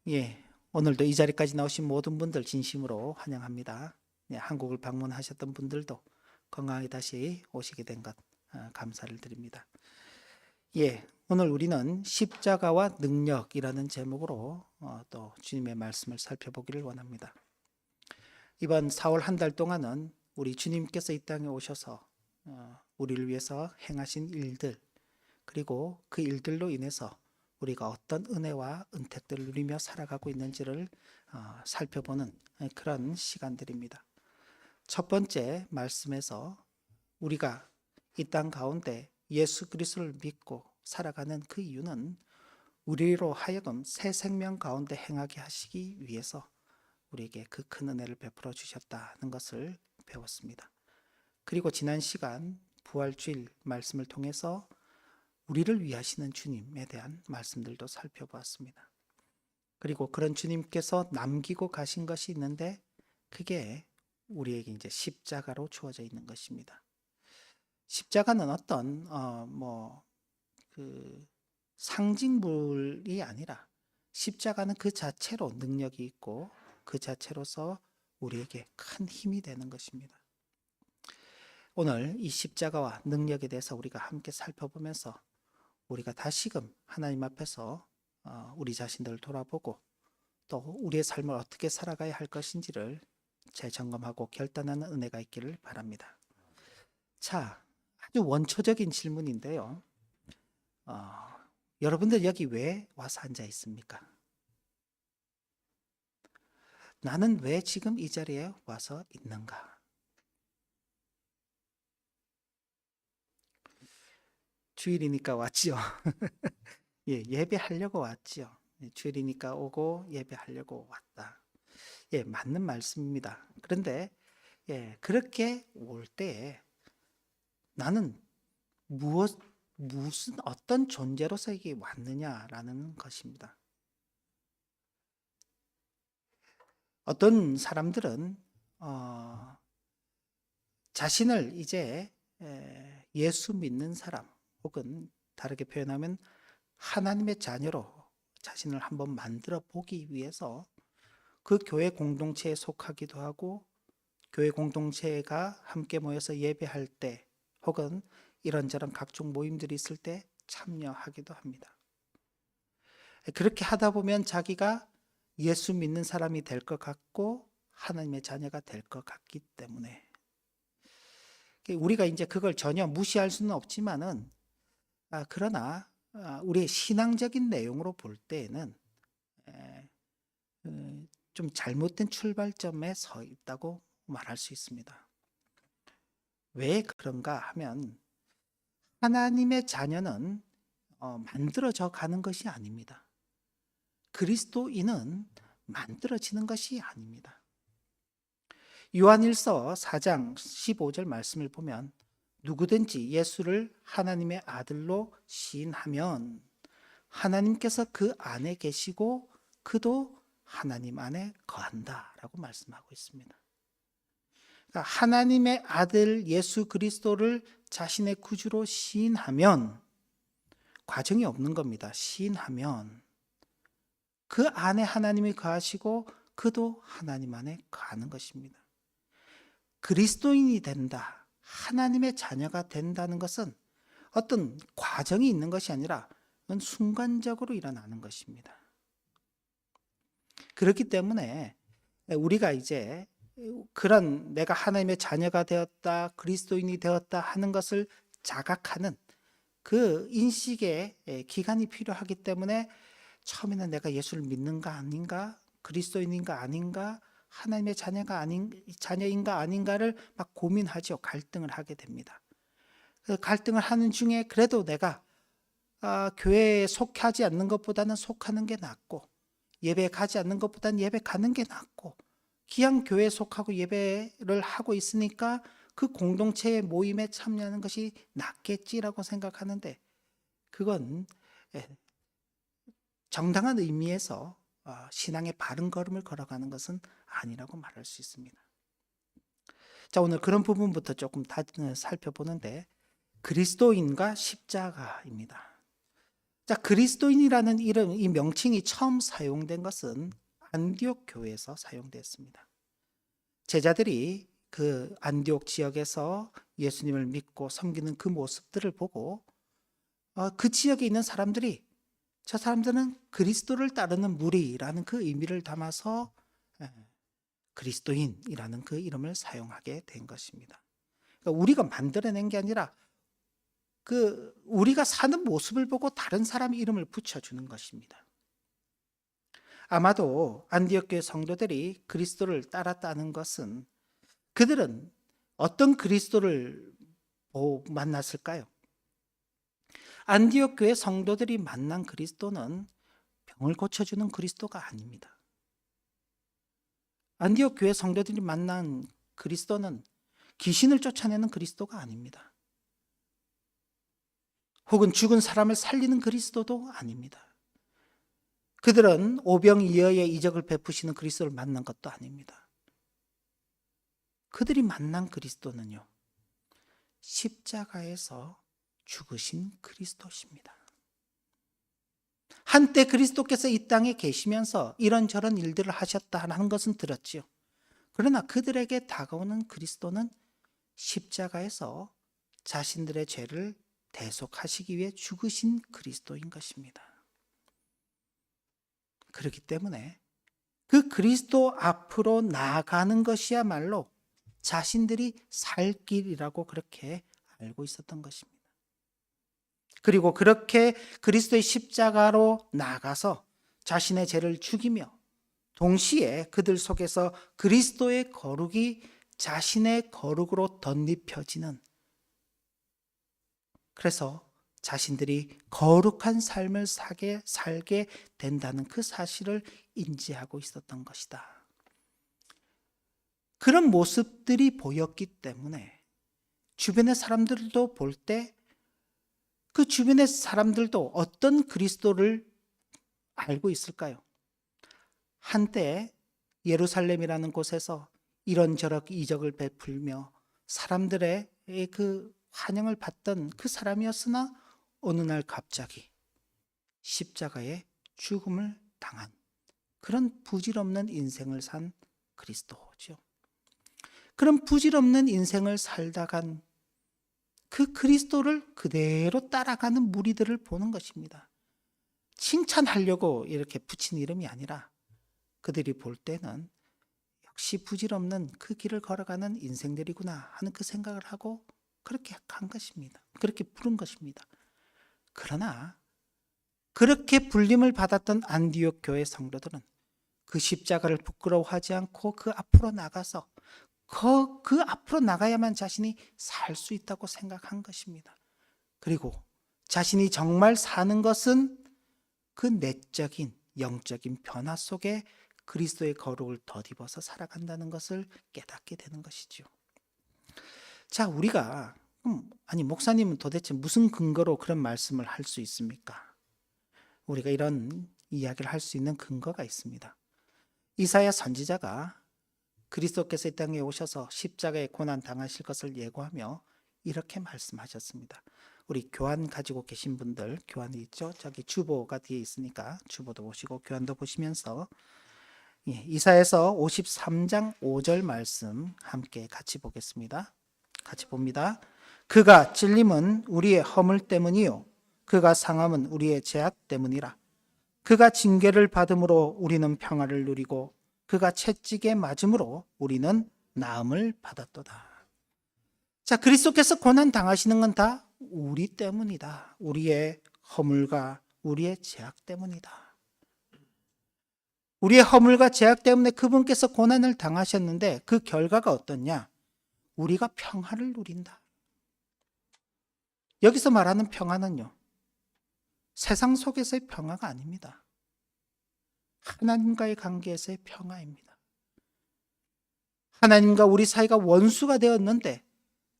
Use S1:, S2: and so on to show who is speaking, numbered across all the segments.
S1: 예, 오늘도 이 자리까지 나오신 모든 분들 진심으로 환영합니다. 예, 한국을 방문하셨던 분들도 건강하게 다시 오시게 된 것 감사를 드립니다. 예, 오늘 우리는 십자가와 능력이라는 제목으로 또 주님의 말씀을 살펴보기를 원합니다. 이번 4월 한 달 동안은 우리 주님께서 이 땅에 오셔서 우리를 위해서 행하신 일들, 그리고 그 일들로 인해서 우리가 어떤 은혜와 은택들을 누리며 살아가고 있는지를 살펴보는 그런 시간들입니다. 첫 번째 말씀에서 우리가 이 땅 가운데 예수 그리스도를 믿고 살아가는 그 이유는 우리로 하여금 새 생명 가운데 행하게 하시기 위해서 우리에게 그 큰 은혜를 베풀어 주셨다는 것을 배웠습니다. 그리고 지난 시간 부활주일 말씀을 통해서 우리를 위하시는 주님에 대한 말씀들도 살펴보았습니다. 그리고 그런 주님께서 남기고 가신 것이 있는데 그게 우리에게 이제 십자가로 주어져 있는 것입니다. 십자가는 어떤 그 상징물이 아니라 십자가는 그 자체로 능력이 있고 그 자체로서 우리에게 큰 힘이 되는 것입니다. 오늘 이 십자가와 능력에 대해서 우리가 함께 살펴보면서 우리가 다시금 하나님 앞에서 우리 자신들을 돌아보고 또 우리의 삶을 어떻게 살아가야 할 것인지를 재점검하고 결단하는 은혜가 있기를 바랍니다. 자, 아주 원초적인 질문인데요. 여러분들 여기 왜 와서 앉아 있습니까? 나는 왜 지금 이 자리에 와서 있는가? 주일이니까 왔지요. 예, 예배하려고 왔지요. 주일이니까 오고 예배하려고 왔다. 예, 맞는 말씀입니다. 그런데 예, 그렇게 올 때에 나는 무슨 어떤 존재로서 이게 왔느냐라는 것입니다. 어떤 사람들은 자신을 이제 예수 믿는 사람 혹은 다르게 표현하면 하나님의 자녀로 자신을 한번 만들어 보기 위해서 그 교회 공동체에 속하기도 하고 교회 공동체가 함께 모여서 예배할 때 혹은 이런저런 각종 모임들이 있을 때 참여하기도 합니다. 그렇게 하다 보면 자기가 예수 믿는 사람이 될 것 같고 하나님의 자녀가 될 것 같기 때문에 우리가 이제 그걸 전혀 무시할 수는 없지만은 그러나 우리의 신앙적인 내용으로 볼 때에는 좀 잘못된 출발점에 서 있다고 말할 수 있습니다. 왜 그런가 하면 하나님의 자녀는 만들어져 가는 것이 아닙니다. 그리스도인은 만들어지는 것이 아닙니다. 요한일서 4장 15절 말씀을 보면 누구든지 예수를 하나님의 아들로 시인하면 하나님께서 그 안에 계시고 그도 하나님 안에 거한다라고 말씀하고 있습니다. 그러니까 하나님의 아들 예수 그리스도를 자신의 구주로 시인하면 과정이 없는 겁니다. 시인하면 그 안에 하나님이 거하시고 그도 하나님 안에 거하는 것입니다. 그리스도인이 된다, 하나님의 자녀가 된다는 것은 어떤 과정이 있는 것이 아니라 순간적으로 일어나는 것입니다. 그렇기 때문에 우리가 이제 그런 내가 하나님의 자녀가 되었다, 그리스도인이 되었다 하는 것을 자각하는 그 인식의 기간이 필요하기 때문에 처음에는 내가 예수를 믿는가 아닌가, 그리스도인인가 아닌가, 하나님의 자녀인가 아닌가를 막 고민하죠. 갈등을 하게 됩니다. 갈등을 하는 중에 그래도 내가 교회에 속하지 않는 것보다는 속하는 게 낫고 예배 가지 않는 것보다는 예배 가는 게 낫고 기왕 교회에 속하고 예배를 하고 있으니까 그 공동체의 모임에 참여하는 것이 낫겠지라고 생각하는데 그건 정당한 의미에서 신앙의 바른 걸음을 걸어가는 것은 아니라고 말할 수 있습니다. 자, 오늘 그런 부분부터 조금 살펴보는데 그리스도인과 십자가입니다. 자, 그리스도인이라는 이름, 이 명칭이 처음 사용된 것은 안디옥 교회에서 사용됐습니다. 제자들이 그 안디옥 지역에서 예수님을 믿고 섬기는 그 모습들을 보고 그 지역에 있는 사람들이 저 사람들은 그리스도를 따르는 무리라는 그 의미를 담아서 그리스도인이라는 그 이름을 사용하게 된 것입니다. 그러니까 우리가 만들어낸 게 아니라 우리가 사는 모습을 보고 다른 사람 이름을 붙여주는 것입니다. 아마도 안디옥 교회 성도들이 그리스도를 따랐다는 것은 그들은 어떤 그리스도를 만났을까요? 안디옥 교회 성도들이 만난 그리스도는 병을 고쳐주는 그리스도가 아닙니다. 안디옥 교회 성도들이 만난 그리스도는 귀신을 쫓아내는 그리스도가 아닙니다. 혹은 죽은 사람을 살리는 그리스도도 아닙니다. 그들은 오병이어의 이적을 베푸시는 그리스도를 만난 것도 아닙니다. 그들이 만난 그리스도는요, 십자가에서 죽으신 그리스도십니다. 한때 그리스도께서 이 땅에 계시면서 이런저런 일들을 하셨다는 것은 들었지요. 그러나 그들에게 다가오는 그리스도는 십자가에서 자신들의 죄를 대속하시기 위해 죽으신 그리스도인 것입니다. 그렇기 때문에 그 그리스도 앞으로 나아가는 것이야말로 자신들이 살 길이라고 그렇게 알고 있었던 것입니다. 그리고 그렇게 그리스도의 십자가로 나아가서 자신의 죄를 죽이며 동시에 그들 속에서 그리스도의 거룩이 자신의 거룩으로 덧입혀지는, 그래서 자신들이 거룩한 삶을 살게 된다는 그 사실을 인지하고 있었던 것이다. 그런 모습들이 보였기 때문에 주변의 사람들도 볼 때 그 주변의 사람들도 어떤 그리스도를 알고 있을까요? 한때 예루살렘이라는 곳에서 이런저런 이적을 베풀며 사람들의 그 환영을 받던 그 사람이었으나 어느 날 갑자기 십자가에 죽음을 당한 그런 부질없는 인생을 산 그리스도죠. 그런 부질없는 인생을 살다 간 그 그리스도를 그대로 따라가는 무리들을 보는 것입니다. 칭찬하려고 이렇게 붙인 이름이 아니라 그들이 볼 때는 역시 부질없는 그 길을 걸어가는 인생들이구나 하는 그 생각을 하고 그렇게 한 것입니다. 그렇게 부른 것입니다. 그러나 그렇게 불림을 받았던 안디옥 교회 성도들은 그 십자가를 부끄러워하지 않고 그 앞으로 나가서 그 앞으로 나가야만 자신이 살 수 있다고 생각한 것입니다. 그리고 자신이 정말 사는 것은 그 내적인 영적인 변화 속에 그리스도의 거룩을 덧입어서 살아간다는 것을 깨닫게 되는 것이죠. 자, 우리가 아니 목사님은 도대체 무슨 근거로 그런 말씀을 할 수 있습니까? 우리가 이런 이야기를 할 수 있는 근거가 있습니다. 이사야 선지자가 그리스도께서 이 땅에 오셔서 십자가에 고난 당하실 것을 예고하며 이렇게 말씀하셨습니다. 우리 교환 가지고 계신 분들, 교환이 있죠? 저기 주보가 뒤에 있으니까 주보도 보시고 교환도 보시면서 이사야서 53장 5절 말씀 함께 같이 보겠습니다. 같이 봅니다. 그가 찔림은 우리의 허물 때문이요 그가 상함은 우리의 죄악 때문이라. 그가 징계를 받음으로 우리는 평화를 누리고 그가 채찍에 맞음으로 우리는 나음을 받았도다. 자, 그리스도께서 고난 당하시는 건 다 우리 때문이다. 우리의 허물과 우리의 죄악 때문이다. 우리의 허물과 죄악 때문에 그분께서 고난을 당하셨는데 그 결과가 어떻냐? 우리가 평화를 누린다. 여기서 말하는 평화는요, 세상 속에서의 평화가 아닙니다. 하나님과의 관계에서의 평화입니다. 하나님과 우리 사이가 원수가 되었는데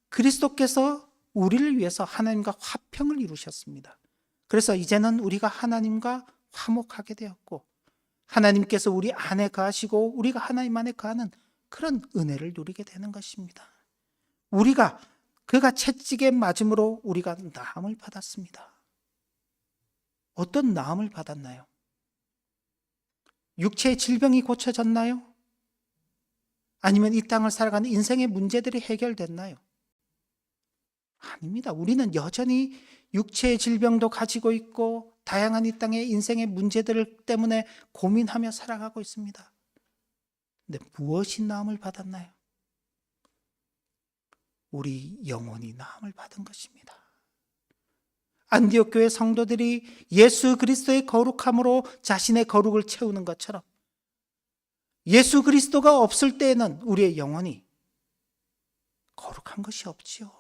S1: 그리스도께서 우리를 위해서 하나님과 화평을 이루셨습니다. 그래서 이제는 우리가 하나님과 화목하게 되었고 하나님께서 우리 안에 거하시고 우리가 하나님 안에 거하는 그런 은혜를 누리게 되는 것입니다. 그가 채찍에 맞음으로 우리가 나음을 받았습니다. 어떤 나음을 받았나요? 육체의 질병이 고쳐졌나요? 아니면 이 땅을 살아가는 인생의 문제들이 해결됐나요? 아닙니다. 우리는 여전히 육체의 질병도 가지고 있고 다양한 이 땅의 인생의 문제들 때문에 고민하며 살아가고 있습니다. 근데 무엇이 나음을 받았나요? 우리 영혼이 나음을 받은 것입니다. 안디옥 교회 성도들이 예수 그리스도의 거룩함으로 자신의 거룩을 채우는 것처럼 예수 그리스도가 없을 때에는 우리의 영혼이 거룩한 것이 없지요.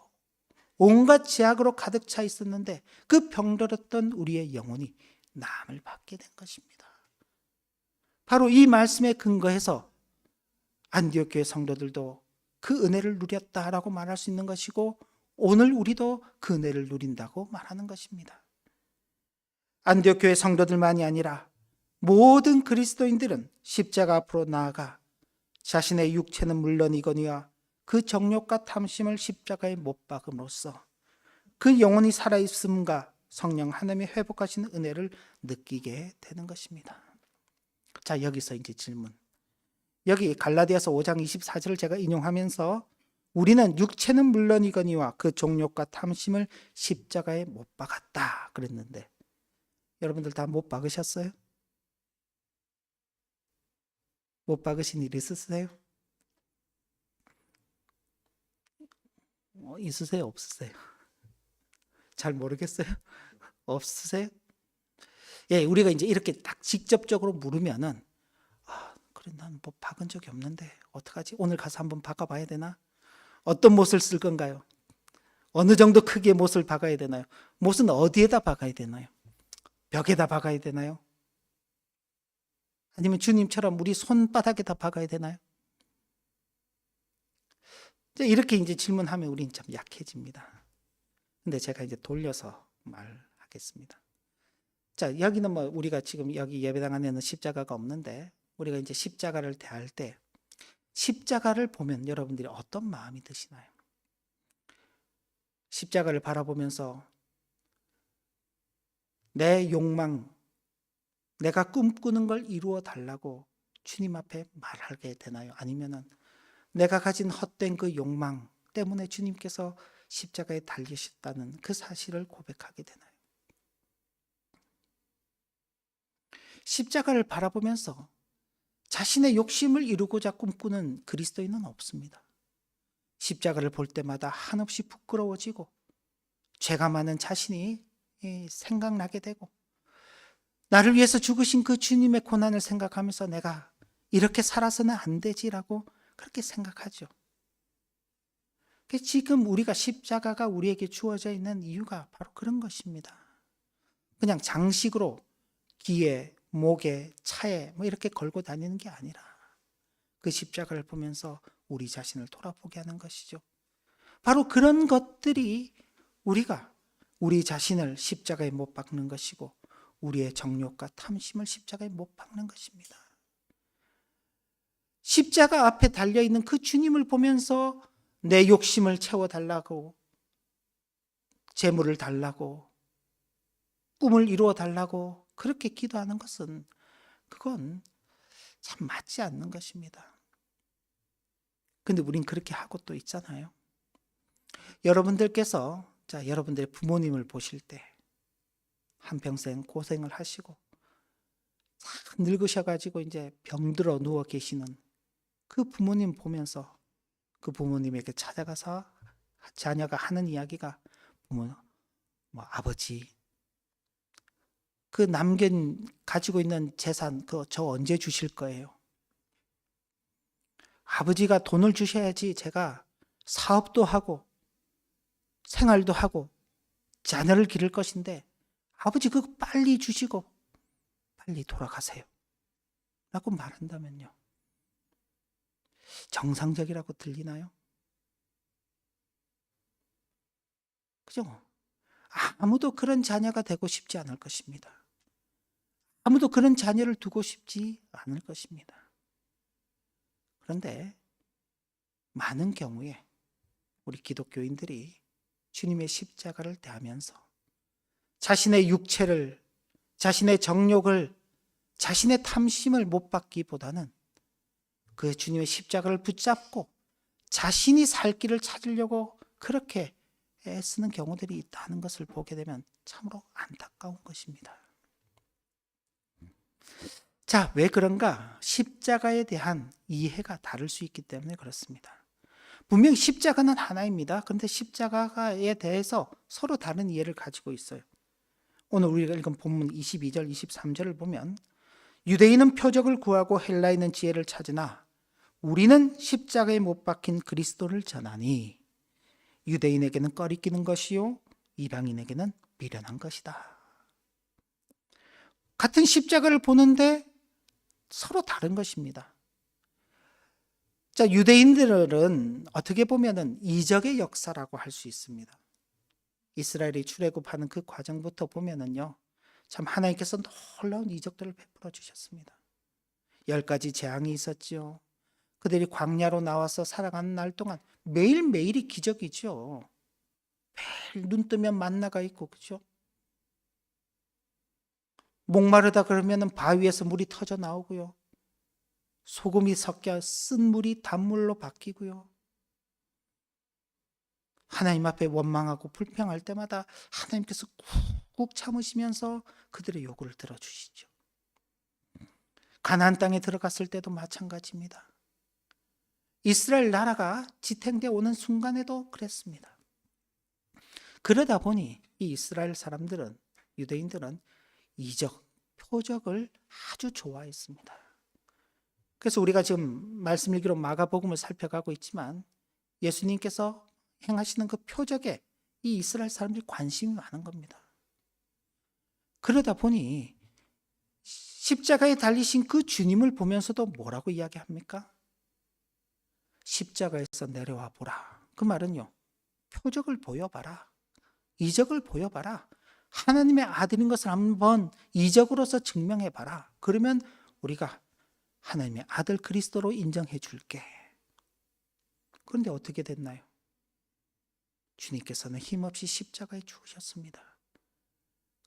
S1: 온갖 죄악으로 가득 차 있었는데 그 병들었던 우리의 영혼이 나음을 받게 된 것입니다. 바로 이 말씀에 근거해서 안디옥 교회 성도들도 그 은혜를 누렸다라고 말할 수 있는 것이고 오늘 우리도 그 은혜를 누린다고 말하는 것입니다. 안디옥 교회 성도들만이 아니라 모든 그리스도인들은 십자가 앞으로 나아가 자신의 육체는 물론이거니와 그 정욕과 탐심을 십자가에 못 박음으로써 그 영혼이 살아있음과 성령 하나님의 회복하시는 은혜를 느끼게 되는 것입니다. 자, 여기서 이제 질문. 여기 갈라디아서 5장 24절을 제가 인용하면서 우리는 육체는 물론이거니와 그 정욕과 탐심을 십자가에 못 박았다 그랬는데 여러분들 다 못 박으셨어요? 못 박으신 일 있으세요? 있으세요? 없으세요? 잘 모르겠어요? 없으세요? 예, 우리가 이제 이렇게 딱 직접적으로 물으면은 그래 난 뭐 박은 적이 없는데 어떡하지? 오늘 가서 한번 박아봐야 되나? 어떤 못을 쓸 건가요? 어느 정도 크기의 못을 박아야 되나요? 못은 어디에다 박아야 되나요? 벽에다 박아야 되나요? 아니면 주님처럼 우리 손바닥에다 박아야 되나요? 이렇게 이제 질문하면 우리는 참 약해집니다. 근데 제가 이제 돌려서 말하겠습니다. 자, 여기는 뭐 우리가 지금 여기 예배당 안에는 십자가가 없는데 우리가 이제 십자가를 대할 때 십자가를 보면 여러분들이 어떤 마음이 드시나요? 십자가를 바라보면서 내 욕망, 내가 꿈꾸는 걸 이루어 달라고 주님 앞에 말하게 되나요? 아니면은 내가 가진 헛된 그 욕망 때문에 주님께서 십자가에 달리셨다는 그 사실을 고백하게 되나요? 십자가를 바라보면서 자신의 욕심을 이루고자 꿈꾸는 그리스도인은 없습니다. 십자가를 볼 때마다 한없이 부끄러워지고 죄가 많은 자신이 생각나게 되고 나를 위해서 죽으신 그 주님의 고난을 생각하면서 내가 이렇게 살아서는 안 되지라고 그렇게 생각하죠. 지금 우리가 십자가가 우리에게 주어져 있는 이유가 바로 그런 것입니다. 그냥 장식으로 귀에, 목에, 차에 뭐 이렇게 걸고 다니는 게 아니라 그 십자가를 보면서 우리 자신을 돌아보게 하는 것이죠. 바로 그런 것들이 우리가 우리 자신을 십자가에 못 박는 것이고 우리의 정욕과 탐심을 십자가에 못 박는 것입니다. 십자가 앞에 달려있는 그 주님을 보면서 내 욕심을 채워달라고, 재물을 달라고, 꿈을 이루어 달라고 그렇게 기도하는 것은 그건 참 맞지 않는 것입니다. 근데 우린 그렇게 하고 또 있잖아요. 여러분들께서 여러분들의 부모님을 보실 때 한평생 고생을 하시고 늙으셔가지고 이제 병들어 누워 계시는 그 부모님 보면서 그 부모님에게 찾아가서 자녀가 하는 이야기가 부모, 아버지 그 가지고 있는 재산 그거 저 언제 주실 거예요? 아버지가 돈을 주셔야지 제가 사업도 하고 생활도 하고 자녀를 기를 것인데 아버지 그거 빨리 주시고 빨리 돌아가세요 라고 말한다면요, 정상적이라고 들리나요? 그죠? 아무도 그런 자녀가 되고 싶지 않을 것입니다. 아무도 그런 자녀를 두고 싶지 않을 것입니다. 그런데 많은 경우에 우리 기독교인들이 주님의 십자가를 대하면서 자신의 육체를 자신의 정욕을, 자신의 탐심을 못 받기보다는 그 주님의 십자가를 붙잡고 자신이 살 길을 찾으려고 그렇게 애쓰는 경우들이 있다는 것을 보게 되면 참으로 안타까운 것입니다. 자, 왜 그런가? 십자가에 대한 이해가 다를 수 있기 때문에 그렇습니다. 분명히 십자가는 하나입니다. 그런데 십자가에 대해서 서로 다른 이해를 가지고 있어요. 오늘 우리가 읽은 본문 22절, 23절을 보면 유대인은 표적을 구하고 헬라인은 지혜를 찾으나 우리는 십자가에 못 박힌 그리스도를 전하니 유대인에게는 꺼리끼는 것이요 이방인에게는 미련한 것이다. 같은 십자가를 보는데 서로 다른 것입니다. 자, 유대인들은 어떻게 보면은 이적의 역사라고 할 수 있습니다. 이스라엘이 출애굽하는 그 과정부터 보면은요, 참 하나님께서 놀라운 이적들을 베풀어 주셨습니다. 10가지 재앙이 있었지요. 그들이 광야로 나와서 살아가는 날 동안 매일매일이 기적이죠. 매일 눈 뜨면 만나가 있고, 그죠? 목마르다 그러면은 바위에서 물이 터져 나오고요. 소금이 섞여 쓴 물이 단물로 바뀌고요. 하나님 앞에 원망하고 불평할 때마다 하나님께서 꾹꾹 참으시면서 그들의 요구를 들어주시죠. 가나안 땅에 들어갔을 때도 마찬가지입니다. 이스라엘 나라가 지탱되어 오는 순간에도 그랬습니다. 그러다 보니 이 이스라엘 사람들은, 유대인들은 이적, 표적을 아주 좋아했습니다. 그래서 우리가 지금 말씀 일기로 마가복음을 살펴가고 있지만 예수님께서 행하시는 그 표적에 이 이스라엘 사람들이 관심이 많은 겁니다. 그러다 보니 십자가에 달리신 그 주님을 보면서도 뭐라고 이야기합니까? 십자가에서 내려와 보라. 그 말은요, 표적을 보여봐라. 이적을 보여봐라. 하나님의 아들인 것을 한번 이적으로서 증명해봐라. 그러면 우리가 하나님의 아들 그리스도로 인정해 줄게. 그런데 어떻게 됐나요? 주님께서는 힘없이 십자가에 죽으셨습니다.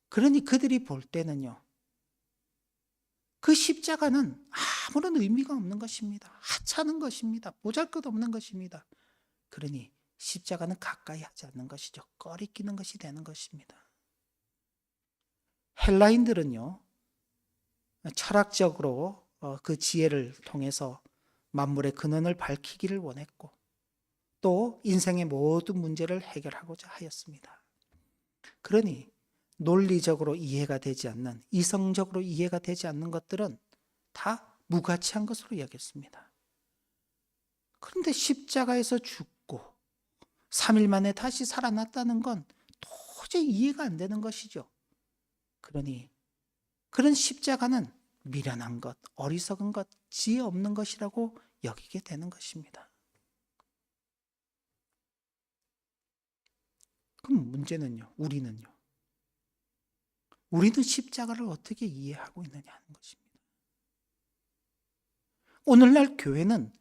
S1: 그러니 그들이 볼 때는요, 그 십자가는 아무런 의미가 없는 것입니다. 하찮은 것입니다. 보잘것없는 것입니다. 그러니 십자가는 가까이 하지 않는 것이죠. 꺼리끼는 것이 되는 것입니다. 헬라인들은요, 철학적으로 그 지혜를 통해서 만물의 근원을 밝히기를 원했고 또 인생의 모든 문제를 해결하고자 하였습니다. 그러니 논리적으로 이해가 되지 않는, 이성적으로 이해가 되지 않는 것들은 다 무가치한 것으로 여겼습니다. 그런데 십자가에서 죽고 3일 만에 다시 살아났다는 건 도저히 이해가 안 되는 것이죠. 그러니 그런 십자가는 미련한 것, 어리석은 것, 지혜 없는 것이라고 여기게 되는 것입니다. 그럼 문제는요, 우리는 십자가를 어떻게 이해하고 있느냐 하는 것입니다. 오늘날 교회는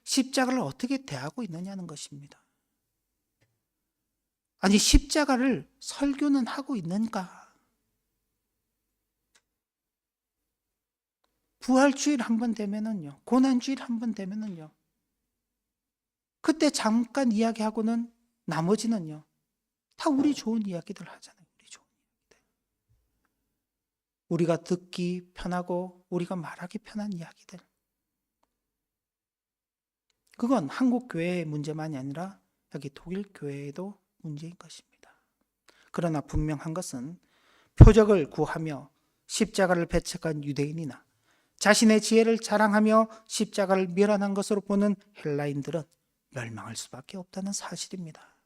S1: 십자가를 어떻게 대하고 있느냐는 것입니다. 아니, 십자가를 설교는 하고 있는가? 부활주일 한번 되면은요, 고난주일 한번 되면은요, 그때 잠깐 이야기하고는 나머지는요, 다 우리 좋은 이야기들 하잖아요. 우리 좋은 이야기들. 우리가 듣기 편하고 우리가 말하기 편한 이야기들. 그건 한국 교회의 문제만이 아니라 여기 독일 교회에도 문제인 것입니다. 그러나 분명한 것은 표적을 구하며 십자가를 배척한 유대인이나 자신의 지혜를 자랑하며 십자가를 멸하는 것으로 보는 헬라인들은 멸망할 수밖에 없다는 사실입니다.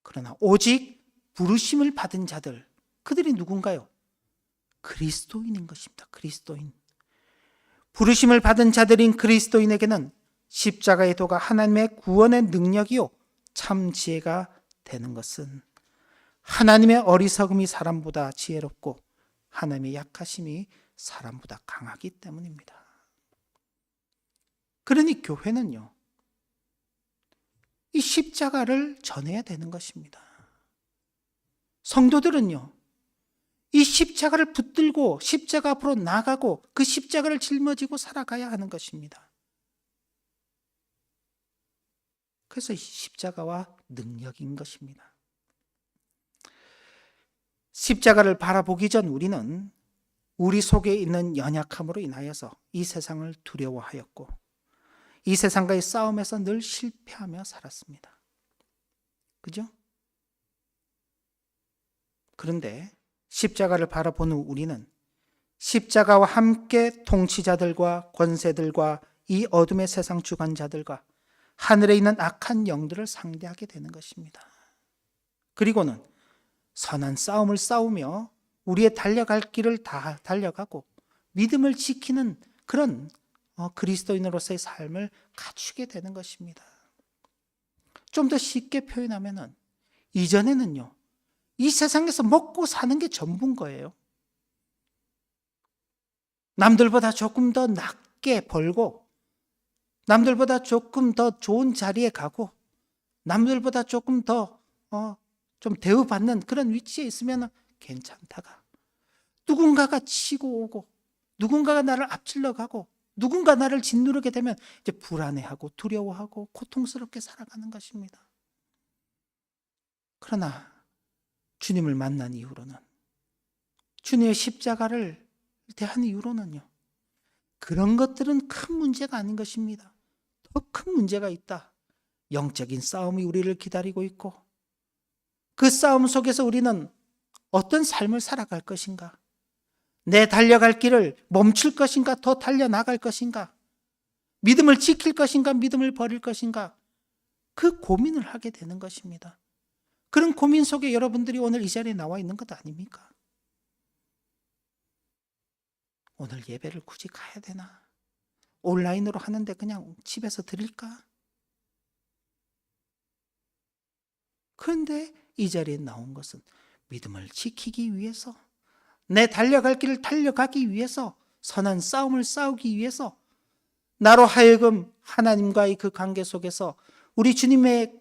S1: 그러나 오직 부르심을 받은 자들, 그들이 누군가요? 그리스도인인 것입니다. 그리스도인. 부르심을 받은 자들인 그리스도인에게는 십자가의 도가 하나님의 구원의 능력이요 참 지혜가 되는 것은 하나님의 어리석음이 사람보다 지혜롭고 하나님의 약하심이 사람보다 강하기 때문입니다. 그러니 교회는요, 이 십자가를 전해야 되는 것입니다. 성도들은요, 이 십자가를 붙들고 십자가 앞으로 나가고 그 십자가를 짊어지고 살아가야 하는 것입니다. 그래서 이 십자가와 능력인 것입니다. 십자가를 바라보기 전 우리는 우리 속에 있는 연약함으로 인하여서 이 세상을 두려워하였고 이 세상과의 싸움에서 늘 실패하며 살았습니다. 그죠? 그런데 십자가를 바라보는 우리는 십자가와 함께 통치자들과 권세들과 이 어둠의 세상 주관자들과 하늘에 있는 악한 영들을 상대하게 되는 것입니다. 그리고는 선한 싸움을 싸우며 우리의 달려갈 길을 다 달려가고 믿음을 지키는 그런 그리스도인으로서의 삶을 갖추게 되는 것입니다. 좀 더 쉽게 표현하면은 이전에는요, 이 세상에서 먹고 사는 게 전부인 거예요. 남들보다 조금 더 낮게 벌고 남들보다 조금 더 좋은 자리에 가고 남들보다 조금 더 좀 대우받는 그런 위치에 있으면 괜찮다가 누군가가 치고 오고 누군가가 나를 앞질러 가고 누군가 나를 짓누르게 되면 이제 불안해하고 두려워하고 고통스럽게 살아가는 것입니다. 그러나 주님을 만난 이후로는 주님의 십자가를 대한 이후로는요, 그런 것들은 큰 문제가 아닌 것입니다. 더 큰 문제가 있다. 영적인 싸움이 우리를 기다리고 있고 그 싸움 속에서 우리는 어떤 삶을 살아갈 것인가? 내 달려갈 길을 멈출 것인가? 더 달려나갈 것인가? 믿음을 지킬 것인가? 믿음을 버릴 것인가? 그 고민을 하게 되는 것입니다. 그런 고민 속에 여러분들이 오늘 이 자리에 나와 있는 것 아닙니까? 오늘 예배를 굳이 가야 되나? 온라인으로 하는데 그냥 집에서 드릴까? 그런데 이 자리에 나온 것은 믿음을 지키기 위해서, 내 달려갈 길을 달려가기 위해서, 선한 싸움을 싸우기 위해서 나로 하여금 하나님과의 그 관계 속에서 우리 주님의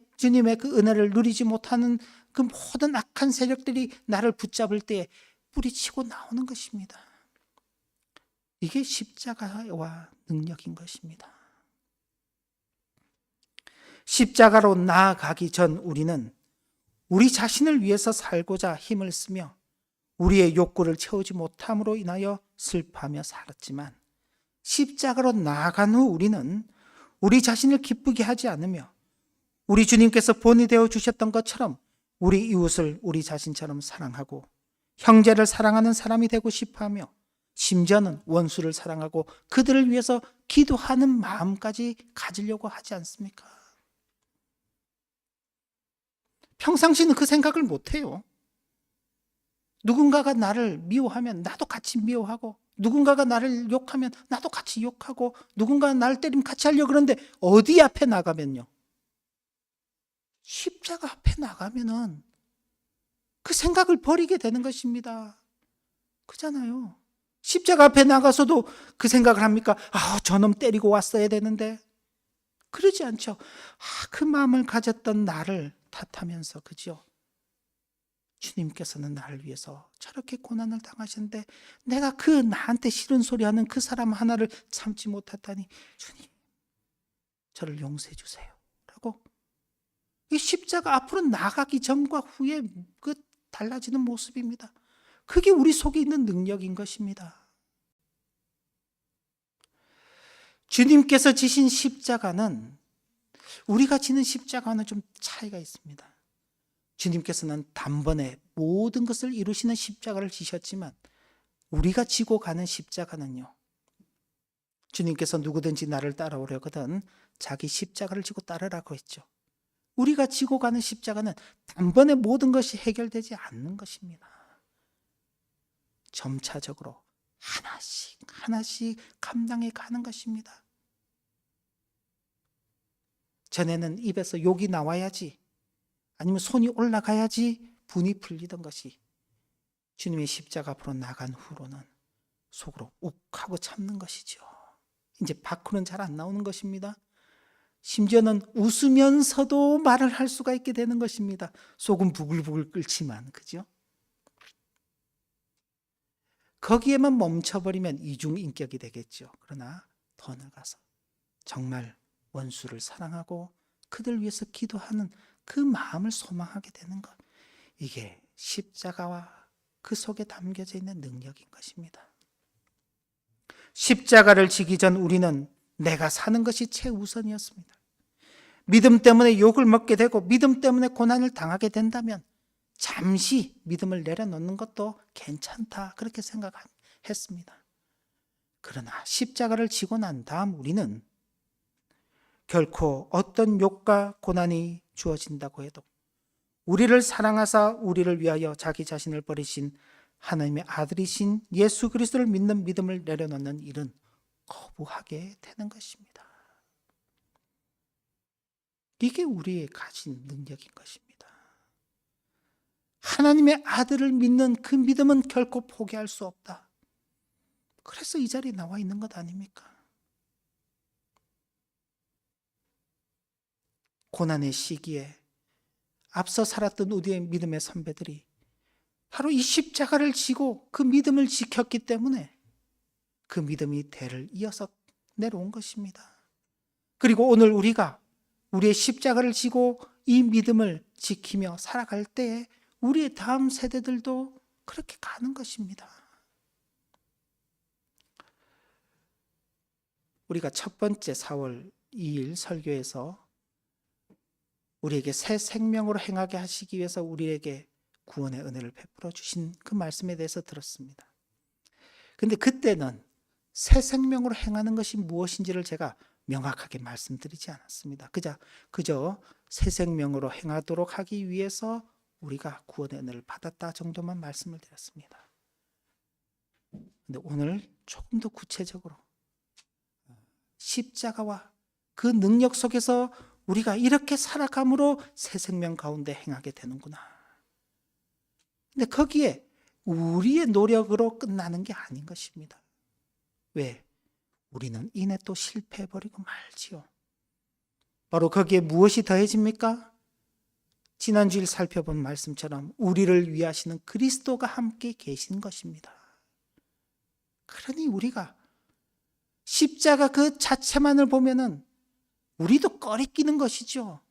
S1: 그 은혜를 누리지 못하는 그 모든 악한 세력들이 나를 붙잡을 때 뿌리치고 나오는 것입니다. 이게 십자가와 능력인 것입니다. 십자가로 나아가기 전 우리는 우리 자신을 위해서 살고자 힘을 쓰며 우리의 욕구를 채우지 못함으로 인하여 슬퍼하며 살았지만 십자가로 나아간 후 우리는 우리 자신을 기쁘게 하지 않으며 우리 주님께서 본이 되어 주셨던 것처럼 우리 이웃을 우리 자신처럼 사랑하고 형제를 사랑하는 사람이 되고 싶어하며 심지어는 원수를 사랑하고 그들을 위해서 기도하는 마음까지 가지려고 하지 않습니까? 평상시는 그 생각을 못해요. 누군가가 나를 미워하면 나도 같이 미워하고 누군가가 나를 욕하면 나도 같이 욕하고 누군가가 나를 때리면 같이 하려고 그러는데 어디 앞에 나가면요, 십자가 앞에 나가면은 그 생각을 버리게 되는 것입니다. 그잖아요. 십자가 앞에 나가서도 그 생각을 합니까? 저놈 때리고 왔어야 되는데. 그러지 않죠. 그 마음을 가졌던 나를 탓하면서, 그죠? 주님께서는 나를 위해서 저렇게 고난을 당하셨는데 내가 그 나한테 싫은 소리 하는 그 사람 하나를 참지 못했다니 주님, 저를 용서해 주세요 라고 이 십자가 앞으로 나가기 전과 후에 그 달라지는 모습입니다. 그게 우리 속에 있는 능력인 것입니다. 주님께서 지신 십자가는 우리가 지는 십자가와는 좀 차이가 있습니다. 주님께서는 단번에 모든 것을 이루시는 십자가를 지셨지만 우리가 지고 가는 십자가는요, 주님께서 누구든지 나를 따라오려거든 자기 십자가를 지고 따르라고 했죠. 우리가 지고 가는 십자가는 단번에 모든 것이 해결되지 않는 것입니다. 점차적으로 하나씩 하나씩 감당해 가는 것입니다. 전에는 입에서 욕이 나와야지, 아니면 손이 올라가야지 분이 풀리던 것이 주님의 십자가 앞으로 나간 후로는 속으로 욱하고 참는 것이죠. 이제 밖으로는 잘 안 나오는 것입니다. 심지어는 웃으면서도 말을 할 수가 있게 되는 것입니다. 속은 부글부글 끓지만, 그죠? 거기에만 멈춰버리면 이중인격이 되겠죠. 그러나 더 나아가서 정말 원수를 사랑하고 그들 위해서 기도하는 그 마음을 소망하게 되는 것, 이게 십자가와 그 속에 담겨져 있는 능력인 것입니다. 십자가를 지기 전 우리는 내가 사는 것이 최우선이었습니다. 믿음 때문에 욕을 먹게 되고 믿음 때문에 고난을 당하게 된다면 잠시 믿음을 내려놓는 것도 괜찮다, 그렇게 생각했습니다. 그러나 십자가를 지고 난 다음 우리는 결코 어떤 욕과 고난이 주어진다고 해도 우리를 사랑하사 우리를 위하여 자기 자신을 버리신 하나님의 아들이신 예수 그리스도를 믿는 믿음을 내려놓는 일은 거부하게 되는 것입니다. 이게 우리의 가진 능력인 것입니다. 하나님의 아들을 믿는 그 믿음은 결코 포기할 수 없다. 그래서 이 자리에 나와 있는 것 아닙니까? 고난의 시기에 앞서 살았던 우리의 믿음의 선배들이 바로 이 십자가를 지고 그 믿음을 지켰기 때문에 그 믿음이 대를 이어서 내려온 것입니다. 그리고 오늘 우리가 우리의 십자가를 지고 이 믿음을 지키며 살아갈 때에 우리의 다음 세대들도 그렇게 가는 것입니다. 우리가 첫 번째 4월 2일 설교에서 우리에게 새 생명으로 행하게 하시기 위해서 우리에게 구원의 은혜를 베풀어 주신 그 말씀에 대해서 들었습니다. 근데 그때는 새 생명으로 행하는 것이 무엇인지를 제가 명확하게 말씀드리지 않았습니다. 그저 새 생명으로 행하도록 하기 위해서 우리가 구원의 은혜를 받았다 정도만 말씀을 드렸습니다. 근데 오늘 조금 더 구체적으로 십자가와 그 능력 속에서 우리가 이렇게 살아감으로 새 생명 가운데 행하게 되는구나. 근데 거기에 우리의 노력으로 끝나는 게 아닌 것입니다. 왜? 우리는 이내 또 실패해버리고 말지요. 바로 거기에 무엇이 더해집니까? 지난주일 살펴본 말씀처럼 우리를 위하시는 그리스도가 함께 계신 것입니다. 그러니 우리가 십자가 그 자체만을 보면은 우리도 꺼리끼는 것이죠.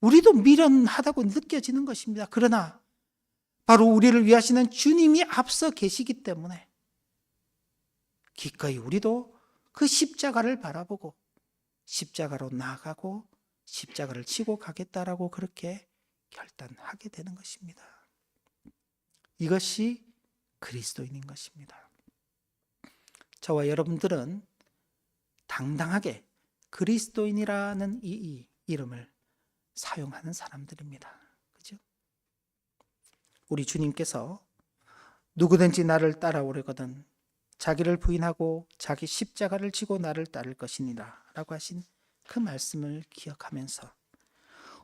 S1: 우리도 미련하다고 느껴지는 것입니다. 그러나 바로 우리를 위하시는 주님이 앞서 계시기 때문에 기꺼이 우리도 그 십자가를 바라보고 십자가로 나아가고 십자가를 지고 가겠다라고 그렇게 결단하게 되는 것입니다. 이것이 그리스도인인 것입니다. 저와 여러분들은 당당하게 그리스도인이라는 이 이름을 사용하는 사람들입니다. 그죠? 우리 주님께서 누구든지 나를 따라오려거든 자기를 부인하고 자기 십자가를 지고 나를 따를 것이니라 라고 하신 그 말씀을 기억하면서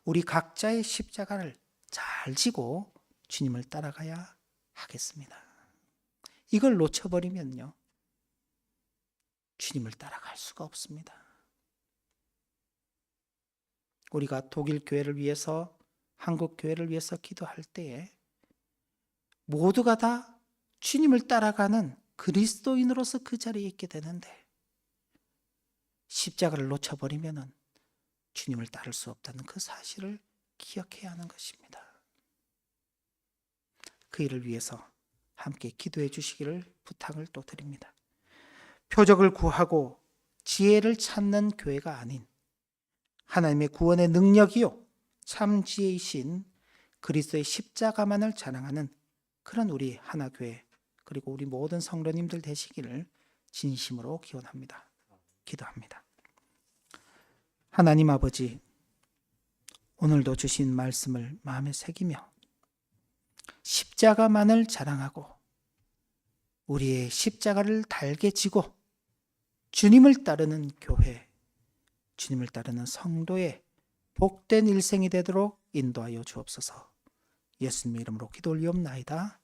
S1: 우리 각자의 십자가를 잘 지고 주님을 따라가야 하겠습니다. 이걸 놓쳐버리면요, 주님을 따라갈 수가 없습니다. 우리가 독일 교회를 위해서, 한국 교회를 위해서 기도할 때에 모두가 다 주님을 따라가는 그리스도인으로서 그 자리에 있게 되는데 십자가를 놓쳐버리면 주님을 따를 수 없다는 그 사실을 기억해야 하는 것입니다. 그 일을 위해서 함께 기도해 주시기를 부탁을 또 드립니다. 표적을 구하고 지혜를 찾는 교회가 아닌 하나님의 구원의 능력이요 참 지혜이신 그리스도의 십자가만을 자랑하는 그런 우리 하나교회 그리고 우리 모든 성도님들 되시기를 진심으로 기원합니다. 기도합니다. 하나님 아버지, 오늘도 주신 말씀을 마음에 새기며 십자가만을 자랑하고 우리의 십자가를 달게 지고 주님을 따르는 교회, 주님을 따르는 성도의 복된 일생이 되도록 인도하여 주옵소서. 예수님의 이름으로 기도 올리옵나이다.